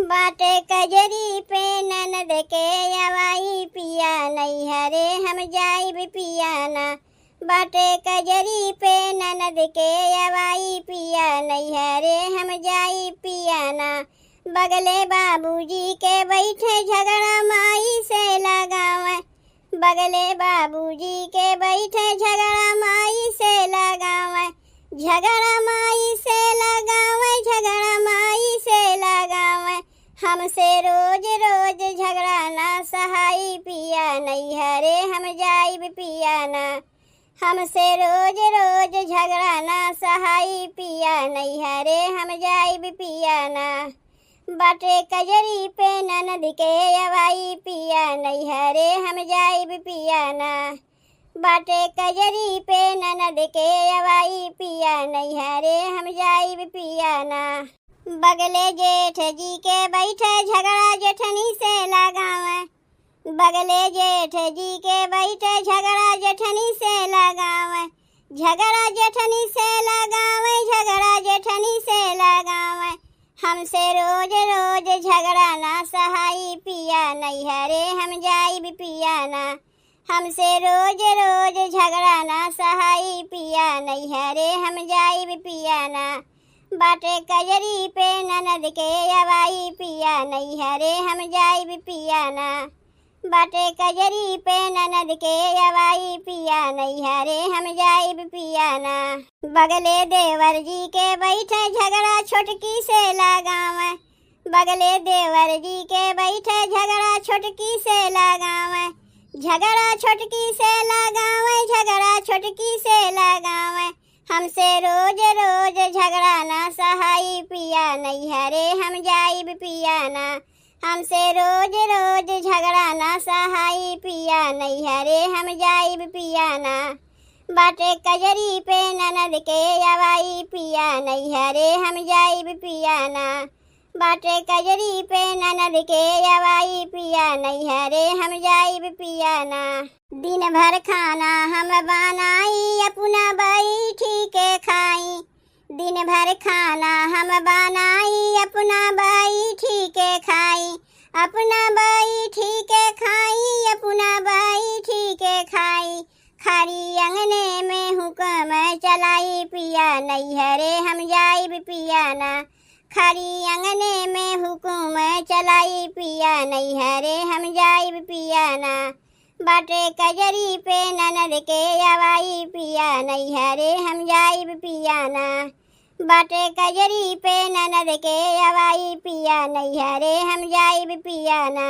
बाटे कजरी पे ननद के अवाई पिया नैहरे हम जाइब पियाना। बाटे कजरी पे ननद के अवाई पिया नैहरे हम जाई पियाना। बगले बाबूजी के बैठे झगड़ा माई से लगावे। बगले बाबूजी के बैठे झगड़ा माई से लगावे। झगड़ा माई से लगावे, झगड़ा माई से लगावे। हमसे रोज रोज झगड़ा ना सहाई पिया नैहरे हम जाइब पियाना। हमसे रोज रोज झगड़ा ना सहाई पिया नैहरे हम जाइब पियाना। बाटे कजरी पे ननद के अवाई पिया नैहरे हम जाइब पियाना। बाटे कजरी पे ननद के अवाई पिया नैहरे हम जाइब पियाना। बगले जेठ जी के बैठे झगड़ा जेठनी से लगावे। बगले जेठ जी के बैठे झगड़ा जेठनी से लगावे। झगड़ा जेठनी से लगावे, झगड़ा जेठनी से लगावे। हमसे रोज रोज झगड़ा ना सहाई पिया नैहरे हम जाइब पियाना। हमसे रोज रोज झगड़ा ना सहाई पिया नैहरे हम जाइब पियाना। बाटे कजरी पे ननद के अवाई पिया नैहरे हम जाइब पियाना। बाटे कजरी पे ननद के अवाई पिया नैहरे हम जाइब पियाना। बगले देवर जी के बैठे झगड़ा छोटकी से लगावे। बगले देवर जी के बैठे झगड़ा छोटकी से लगावे। झगड़ा छोटकी से लगावे, झगड़ा छोटकी से लगावे। हमसे रोज रोज झगड़ा ना सहाई पिया नैहरे हम जाइब पियाना। हमसे रोज रोज झगड़ा ना सहाई पिया नैहरे हम जाइब पियाना। बाटे कजरी पे ननद के अवाई पिया नैहरे हम जाइब पियाना। बाटे कजरी पे ननद के अवाई पिया नैहरे हम जाइब पियाना। दिन भर खाना हम बनाई अपना बैठी के खाई। दिन भर खाना हम बनाई अपना बैठी के खाई। अपना बैठी के खाई, अपना बैठी के खाई। खारी अंगने में हुक्म चलाई पिया नैहरे हम जाइब पियाना। खारी अंगने में हुकुम चलाई पिया नैहरे हम जाइब पियाना। बाटे कजरी पे ननद के अवाई पिया नैहरे हम जाइब पियाना। बाटे कजरी पे ननद के अवाई पिया नैहरे हम जाइब पियाना।